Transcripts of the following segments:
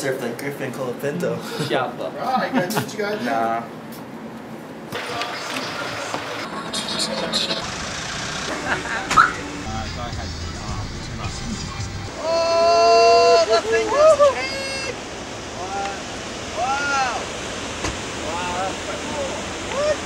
surf like Griffin Colapinto. Yeah, but. Oh, you guys, what you guys? Nah. Oh, the thing just came! Wow! Wow, that's quite cool. What?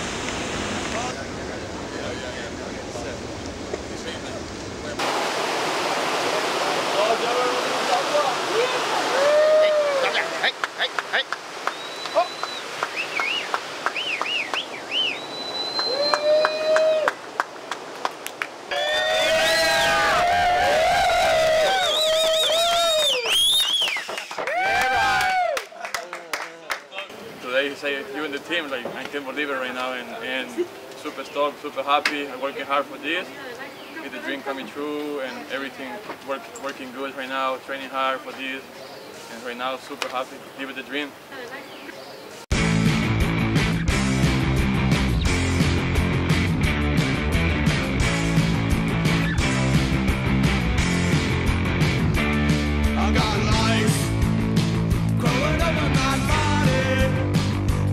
Hey, hey, hey! Oh! Today you say you and the team, like I can't believe it right now, and super stoked, super happy. I'm working hard for this. Get the dream coming true and everything working good right now, training hard for this, and right now super happy, living the dream. I got life growing up in my body,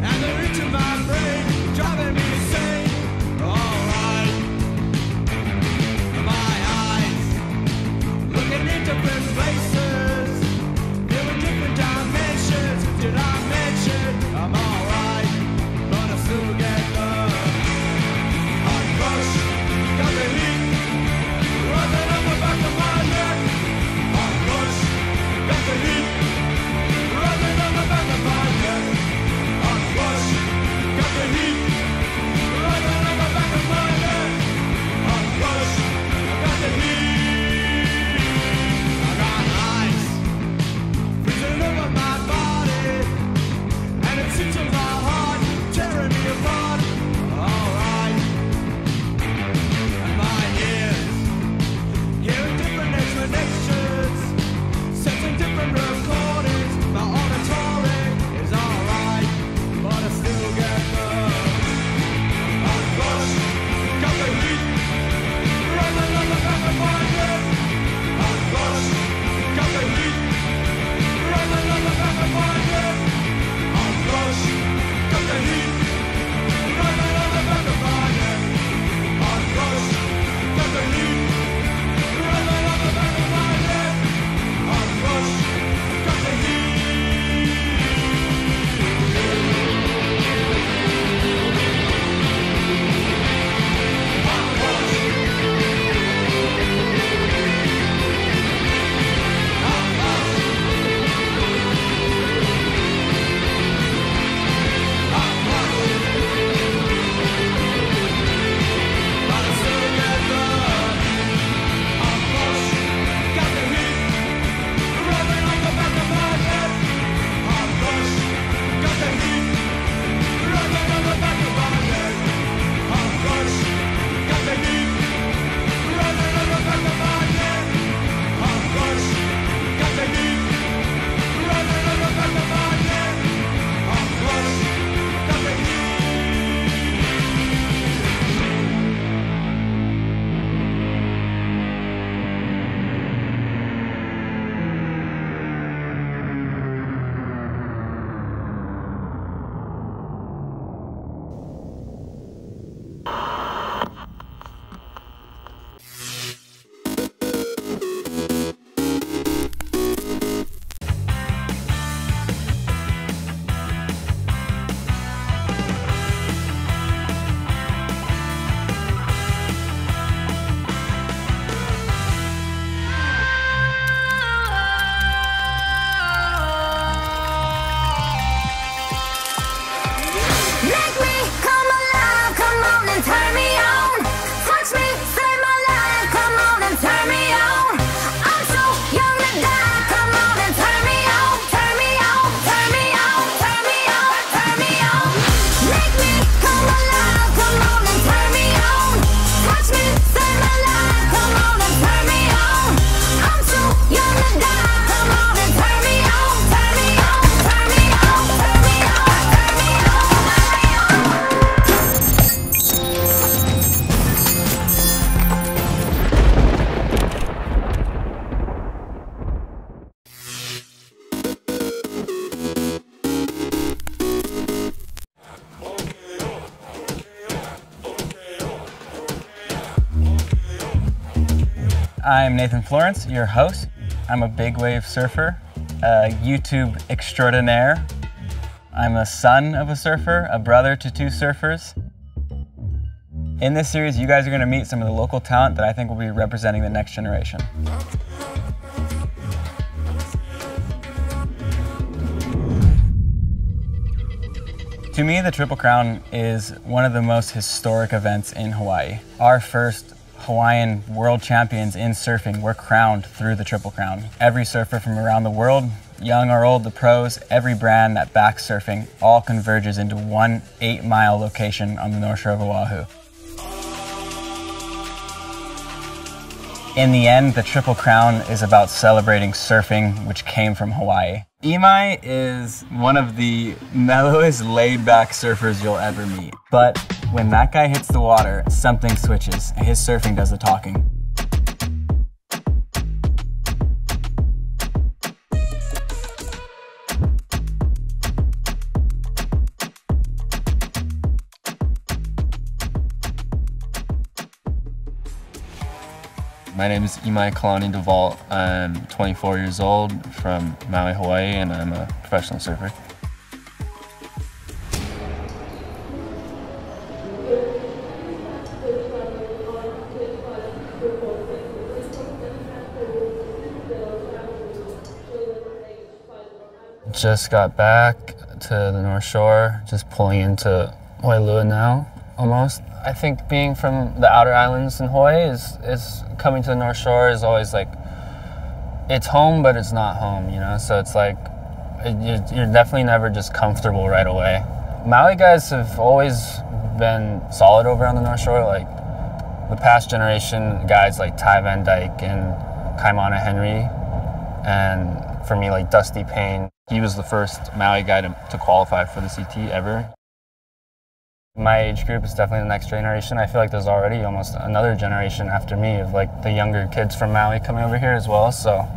and the reach of my brain driving me insane. Alright, my eyes looking in different places, viewing different dimensions. Did I make I'm Nathan Florence, your host. I'm a big wave surfer, a YouTube extraordinaire. I'm a son of a surfer, a brother to 2 surfers. In this series, you guys are going to meet some of the local talent that I think will be representing the next generation. To me, the Triple Crown is one of the most historic events in Hawaii. Our first Hawaiian world champions in surfing were crowned through the Triple Crown. Every surfer from around the world, young or old, the pros, every brand that backs surfing, all converges into one 8-mile location on the North Shore of Oahu. In the end, the Triple Crown is about celebrating surfing, which came from Hawaii. Imai is one of the mellowest, laid-back surfers you'll ever meet. But when that guy hits the water, something switches, and his surfing does the talking. My name is Imai Kalani DeVault. I'm 24 years old from Maui, Hawaii, and I'm a professional surfer. Just got back to the North Shore, just pulling into Wailua now, almost. I think being from the outer islands in Hawaii is coming to the North Shore is always like, it's home, but it's not home, you know? So it's like, you're definitely never just comfortable right away. Maui guys have always been solid over on the North Shore. Like the past generation guys like Ty Van Dyke and Kaimana Henry, and for me like Dusty Payne. He was the first Maui guy to qualify for the CT ever. My age group is definitely the next generation. I feel like there's already almost another generation after me of like the younger kids from Maui coming over here as well, so.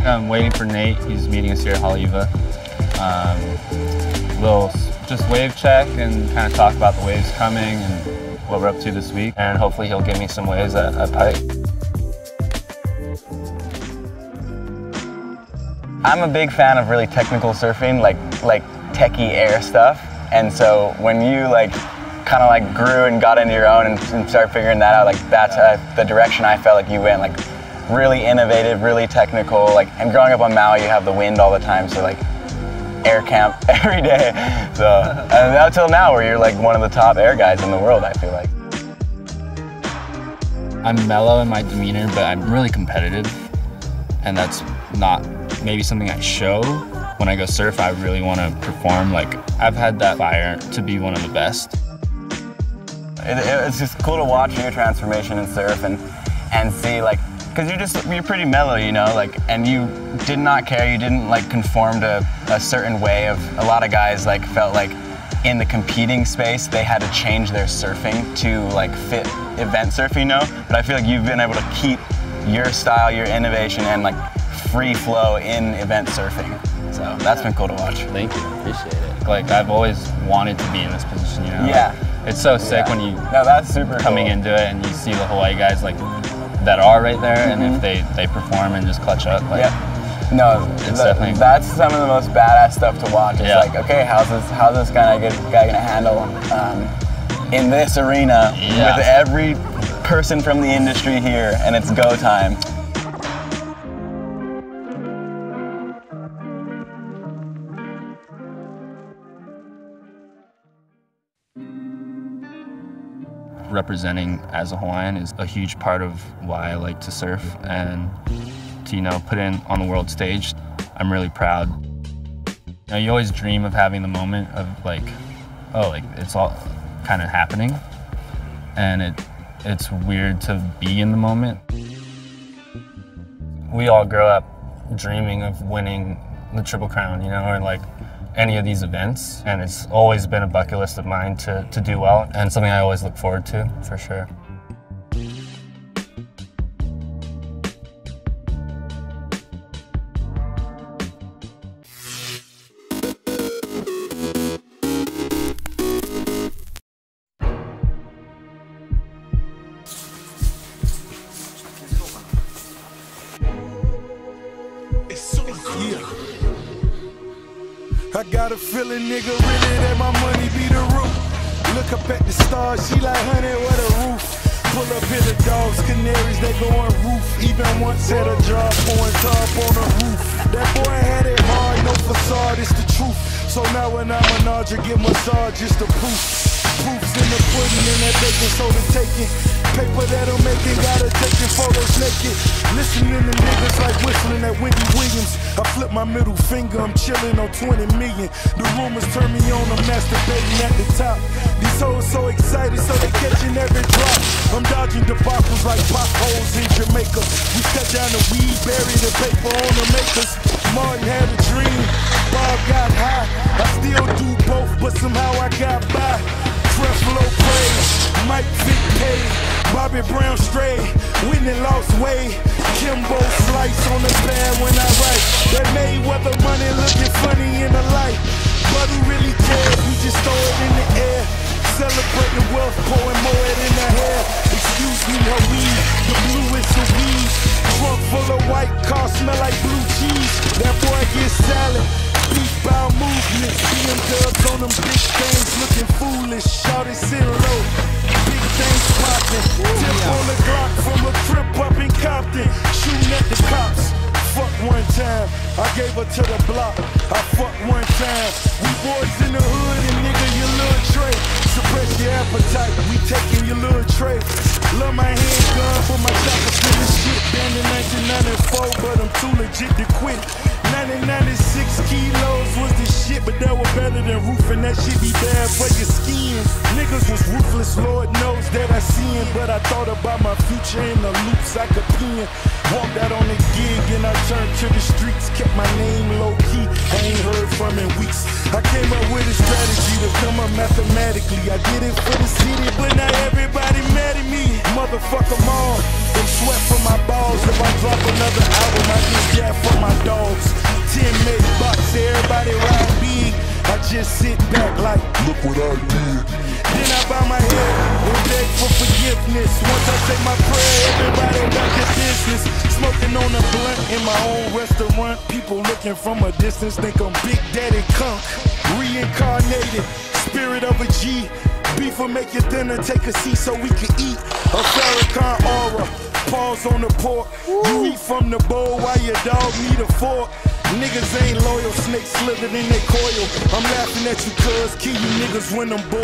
I'm waiting for Nate. He's meeting us here at Haleiwa. We'll just wave check and kind of talk about the waves coming and what we're up to this week, and hopefully he'll give me some waves at Pike. I'm a big fan of really technical surfing, like techie air stuff, and so when you kind of grew and got into your own and started figuring that out, that's the direction I felt like you went, really innovative, really technical, and growing up on Maui you have the wind all the time, so air camp every day. So, and until now, where you're one of the top air guys in the world, I feel like. I'm mellow in my demeanor, but I'm really competitive, and that's not maybe something I show. When I go surf, I really want to perform. I've had that fire to be one of the best. It's just cool to watch your transformation in surf and see because you're pretty mellow, you know, and you did not care, you didn't conform to a certain way of, a lot of guys felt in the competing space they had to change their surfing to fit event surfing, you know, but I feel like you've been able to keep your style, your innovation, and free flow in event surfing. So that's been cool to watch. Thank you, appreciate it. I've always wanted to be in this position, you know? Yeah. It's so sick when you that's super coming cool. into it and you see the Hawaii guys that are right there, and if they perform and just clutch up, no, it's definitely, that's some of the most badass stuff to watch. It's okay, how's this guy gonna handle in this arena with every person from the industry here, and it's go time. representing as a Hawaiian is a huge part of why I like to surf, and to, put it on the world stage, I'm really proud. You always dream of having the moment of it's all kind of happening, and it's weird to be in the moment. We all grow up dreaming of winning the Triple Crown, or any of these events, and it's always been a bucket list of mine to do well, and something I always look forward to, for sure. I got a feeling, nigga, really that my money be the roof. Look up at the stars, she like, honey, what a roof. Pull up in the dogs, canaries, they go on roof. Even once had a job pouring top on the roof. That boy had it hard, no facade, it's the truth. So now when I'm an Audrey, get massage, it's the proof. Proofs in the pudding and that bacon soda taking. Paper that I'm making, gotta take your photos naked. Listening to niggas like whistling at Wendy Williams. I flip my middle finger, I'm chilling on 20 million. The rumors turn me on, I'm masturbating at the top. These hoes so excited, so they catching every drop. I'm dodging debacles like potholes in Jamaica. We cut down the weed, bury the paper on the makers. Martin had a dream, Bob got high. I still do both, but somehow I got by. Creflo praise, Mike Vick paid, Bobby Brown stray, Whitney lost way, Kimbo slice on the pad when I write. That Mayweather money looking funny in the light, but who really cares? We just throw it in the air, celebrating wealth, pouring more in the hair. Excuse me, her weed, the blue is the weed. Trunk full of white cars smell like blue cheese. That boy gets salad. Beef bow movements, being dubs on them big things, looking foolish. Shout it, sit low, big things popping. Tip on the Glock from a trip up in Compton, shooting at the cops. Fuck one time, I gave her to the block. I fuck one time. We boys in the hood and nigga, your little tray. Suppress your appetite, we taking your little tray. Love my handgun for my chopper feeling shit. Banned in 1994, but I'm too legit to quit. 1996 kilos was the shit, but that was better than roofing. That shit be bad for your skin. Niggas was ruthless, Lord knows that I seen. But I thought about my future in the loops I could pin. Walked out on the gig and I turned to the streets. Kept my name low key, I ain't heard from in weeks. I came up with a strategy to come up mathematically. I did it for the city, but now everybody mad at me. Motherfuck them all, them sweat from my balls. If I drop another album, I get that for my dogs. 10 made box, everybody ride big. I just sit back like, look what I did. Then I bow my head and beg for forgiveness. Once I say my prayer, everybody got their business. Smoking on a blunt in my own restaurant. People looking from a distance think I'm Big Daddy Kunk. Reincarnated, spirit of a G. Beef will make your dinner, take a seat so we can eat. A Farrakhan aura, paws on the pork. You eat from the bowl while your dog need a fork. Niggas ain't loyal, snakes slithered in their coil. I'm laughing at you cuz, kill you niggas when I'm bored.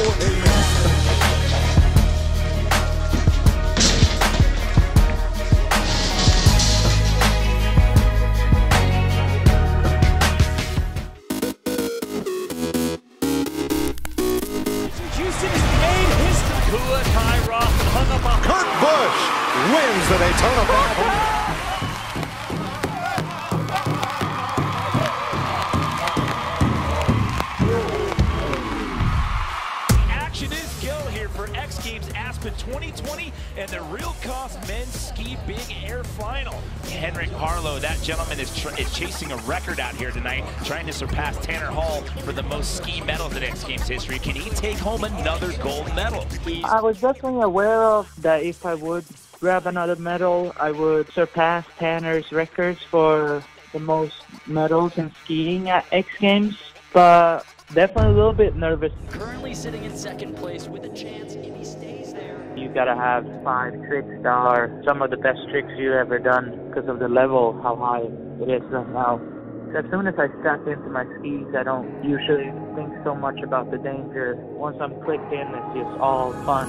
Kurt Busch wins the Daytona 500. X Games Aspen 2020 and the Real Cost Men's Ski Big Air Final. Henrik Harlow, that gentleman is chasing a record out here tonight, trying to surpass Tanner Hall for the most ski medals in X Games history. Can he take home another gold medal? I was definitely aware of that if I would grab another medal, I would surpass Tanner's records for the most medals in skiing at X Games, but definitely a little bit nervous. Currently sitting in second place with a chance if he stays there. You gotta have 5 tricks that are some of the best tricks you've ever done because of the level, how high it is right now. As soon as I step into my skis, I don't usually think so much about the danger. Once I'm clicked in, it's just all fun.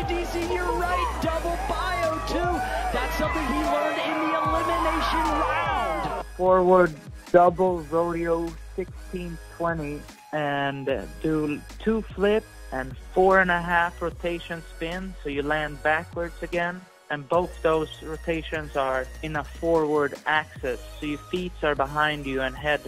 DC, you're right, double bio too. That's something he learned in the elimination round. Forward double rodeo 1620. and do 2 flips and 4.5 rotation spins, so you land backwards again. And both those rotations are in a forward axis, so your feet are behind you and head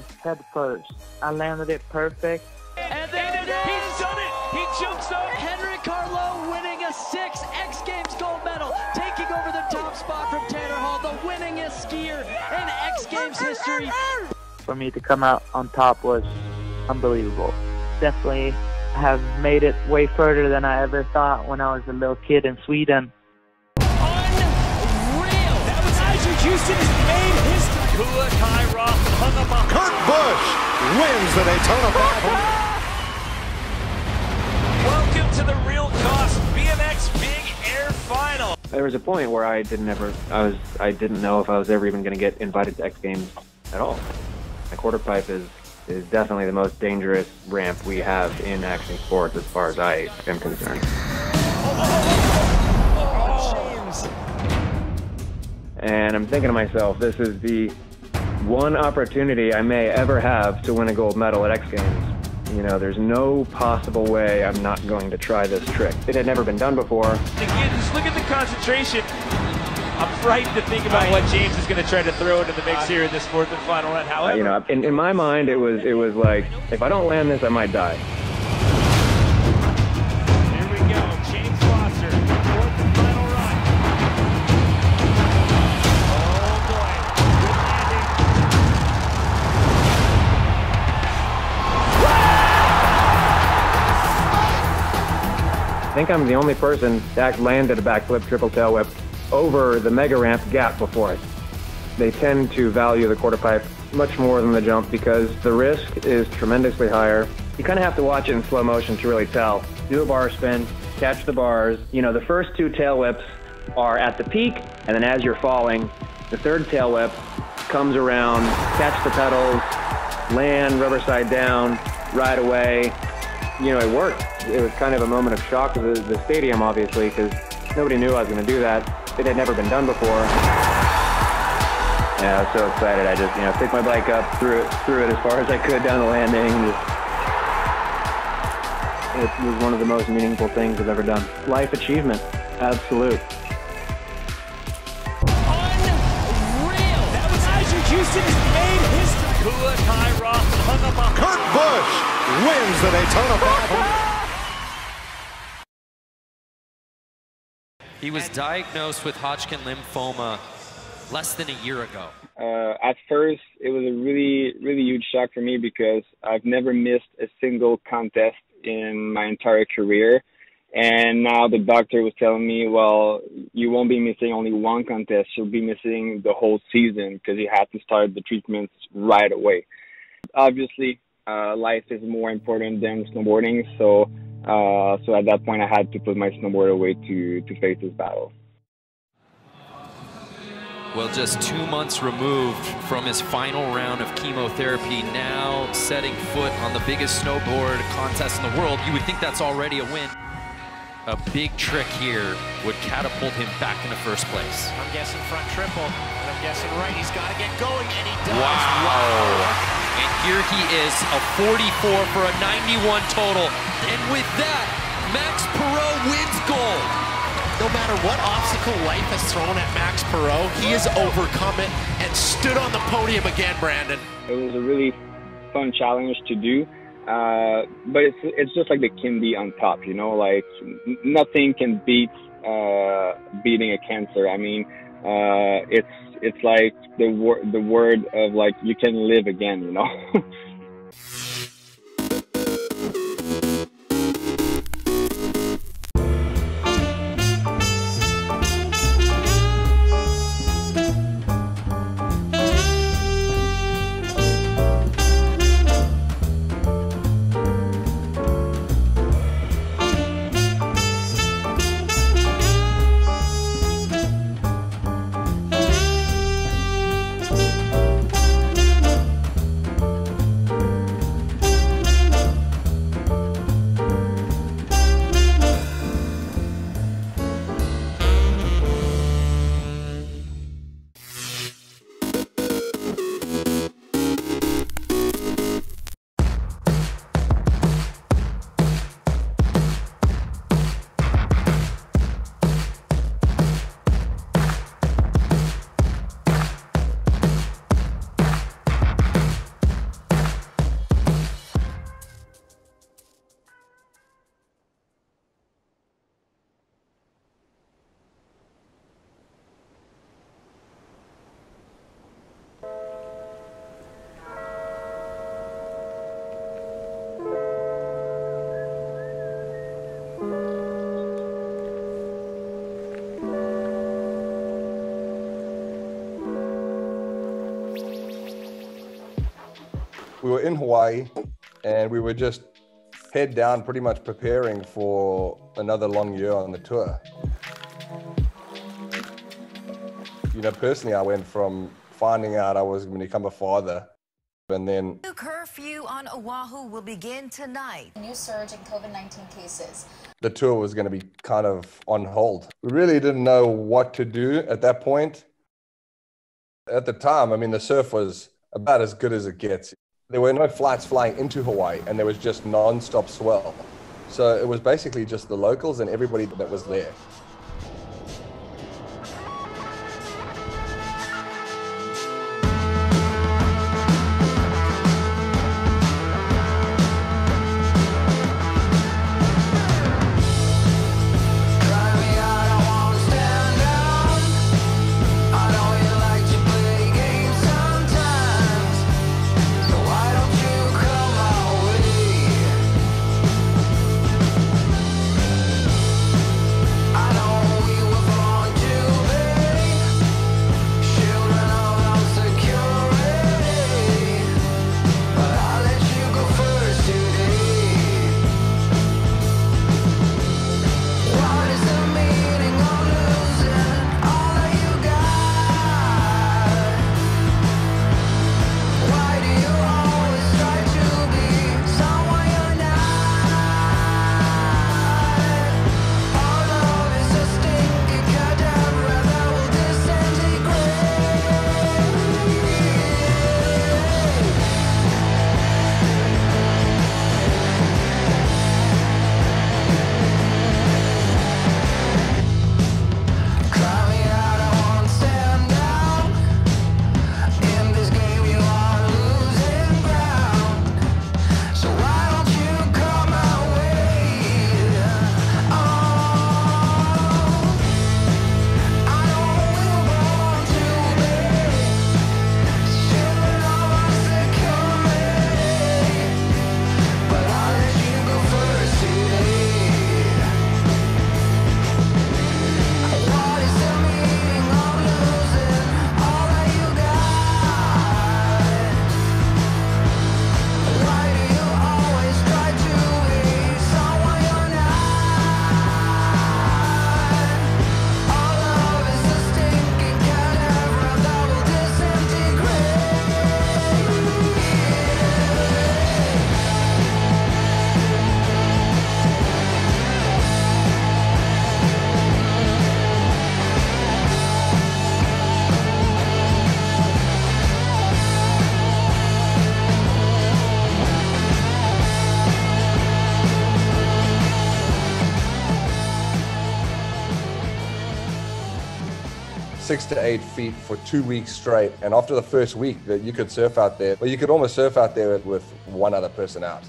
first. I landed it perfect. And then he's done it! He jumps up! Henrik Harlow winning a 6 X Games gold medal, taking over the top spot from Tanner Hall, the winningest skier in X Games history. For me to come out on top was unbelievable. Definitely have made it way further than I ever thought when I was a little kid in Sweden. Unreal! That was Isaac Houston has made history. Kua Kai Roth hung up on Kurt Busch wins the Daytona 500. Welcome to the Real Cost BMX Big Air Final. There was a point where I didn't know if I was ever even going to get invited to X Games at all. The quarter pipe is definitely the most dangerous ramp we have in action sports as far as I am concerned. And I'm thinking to myself, this is the one opportunity I may ever have to win a gold medal at X Games. You know, there's no possible way I'm not going to try this trick. It had never been done before. Again, just look at the concentration. I'm frightened to think about what James is going to try to throw into the mix here in this 4th and final run. However, you know, in my mind, it was like, if I don't land this, I might die. Here we go, James Foster, 4th and final run. Oh boy, good landing. I think I'm the only person that landed a backflip triple tail whip over the mega ramp gap before it. They tend to value the quarter pipe much more than the jump because the risk is tremendously higher. You kind of have to watch it in slow motion to really tell. Do a bar spin, catch the bars. You know, the first 2 tail whips are at the peak, and then as you're falling, the 3rd tail whip comes around, catch the pedals, land rubber side down, ride away. You know, it worked. It was kind of a moment of shock to the stadium, obviously, because nobody knew I was going to do that. It had never been done before. Yeah, I was so excited. I just, you know, picked my bike up, threw it as far as I could down the landing. It was one of the most meaningful things I've ever done. Life achievement, absolute. Unreal! That was Isaac Houston has made history. Kua Kai Roth hung up on Kurt Busch wins the Daytona 500. He was diagnosed with Hodgkin lymphoma less than a year ago. At first, it was a really, really huge shock for me because I've never missed a single contest in my entire career. And now the doctor was telling me, well, you won't be missing only one contest. You'll be missing the whole season because you had to start the treatments right away. Obviously, life is more important than snowboarding. So at that point, I had to put my snowboard away to face this battle. Well, just 2 months removed from his final round of chemotherapy, now setting foot on the biggest snowboard contest in the world. You would think that's already a win. A big trick here would catapult him back into first place. I'm guessing front triple, and I'm guessing right. He's got to get going, and he does. Wow. And here he is, a 44 for a 91 total. And with that, Max Perot wins gold. No matter what obstacle life has thrown at Max Perot, he has overcome it and stood on the podium again, Brandon. It was a really fun challenge to do, but it's just like the Kindy on top, you know, like nothing can beat beating a cancer. I mean, it's like the word of like you can live again, you know. We were in Hawaii and we were just head down, pretty much preparing for another long year on the tour. You know, personally, I went from finding out I was going to become a father, and then New curfew on Oahu will begin tonight. A new surge in COVID-19 cases. the tour was going to be kind of on hold. We really didn't know what to do at that point. At the time, I mean, the surf was about as good as it gets. There were no flights flying into Hawaii, and there was just non-stop swell. So it was basically just the locals and everybody that was there. Six to 8 feet for 2 weeks straight. And after the first week that you could surf out there, but you could almost surf out there with one other person out.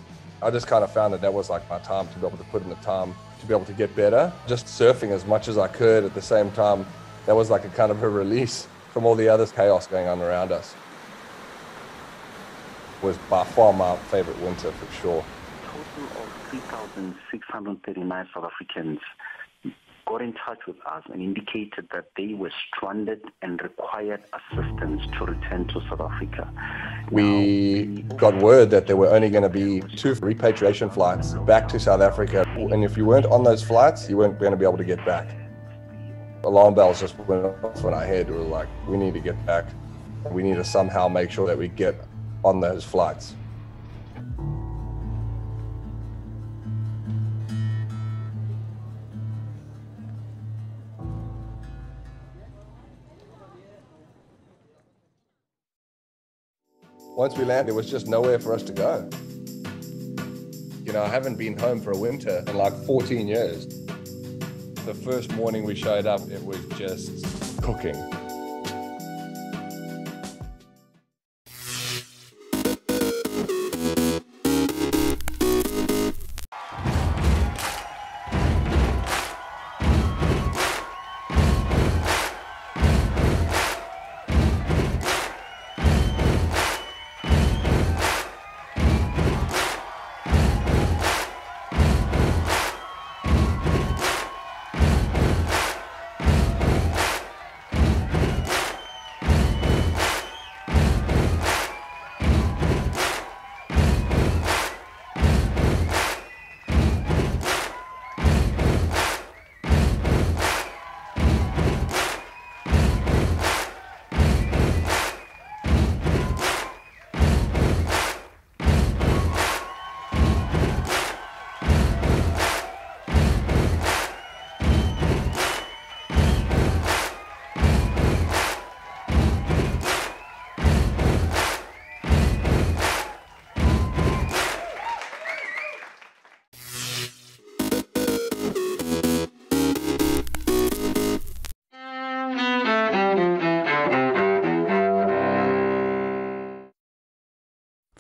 I just kind of found that was like my time to be able to put in the time to be able to get better. Just surfing as much as I could at the same time. That was like a kind of a release from all the other chaos going on around us. It was by far my favorite winter for sure. A total of 3,639 South Africans got in touch with us and indicated that they were stranded and required assistance to return to South Africa. We got word that there were only going to be 2 repatriation flights back to South Africa. And if you weren't on those flights, you weren't going to be able to get back. Alarm bells just went off in our head. We were like, we need to get back. We need to somehow make sure that we get on those flights. Once we landed, there was just nowhere for us to go. You know, I haven't been home for a winter in like 14 years. The first morning we showed up, it was just cooking.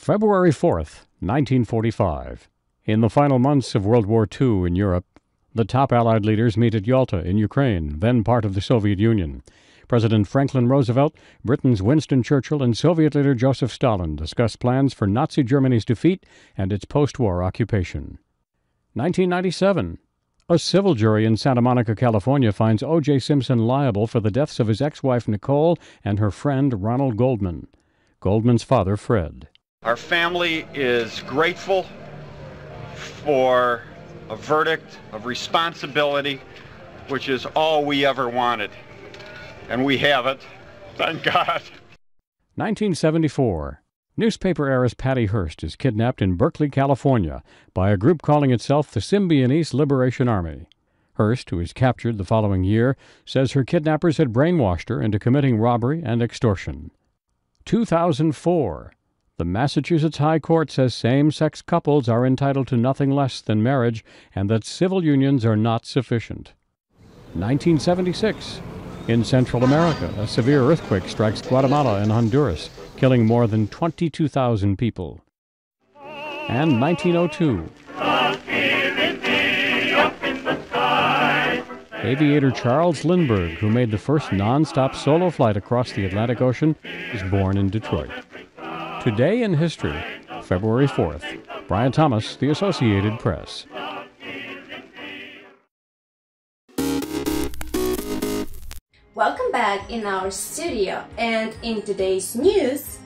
February 4th, 1945. In the final months of World War II in Europe, the top Allied leaders meet at Yalta in Ukraine, then part of the Soviet Union. President Franklin Roosevelt, Britain's Winston Churchill, and Soviet leader Joseph Stalin discuss plans for Nazi Germany's defeat and its post-war occupation. 1997. A civil jury in Santa Monica, California finds O.J. Simpson liable for the deaths of his ex-wife Nicole and her friend Ronald Goldman. Goldman's father, Fred. Our family is grateful for a verdict of responsibility, which is all we ever wanted. And we have it. Thank God. 1974. Newspaper heiress Patty Hearst is kidnapped in Berkeley, California, by a group calling itself the Symbionese Liberation Army. Hearst, who is captured the following year, says her kidnappers had brainwashed her into committing robbery and extortion. 2004. The Massachusetts High Court says same-sex couples are entitled to nothing less than marriage and that civil unions are not sufficient. 1976. In Central America, a severe earthquake strikes Guatemala and Honduras, killing more than 22,000 people. And 1902. Aviator Charles Lindbergh, who made the first non-stop solo flight across the Atlantic Ocean, was born in Detroit. Today in History, February 4th. Brian Thomas, The Associated Press. Welcome back in our studio, and in today's news,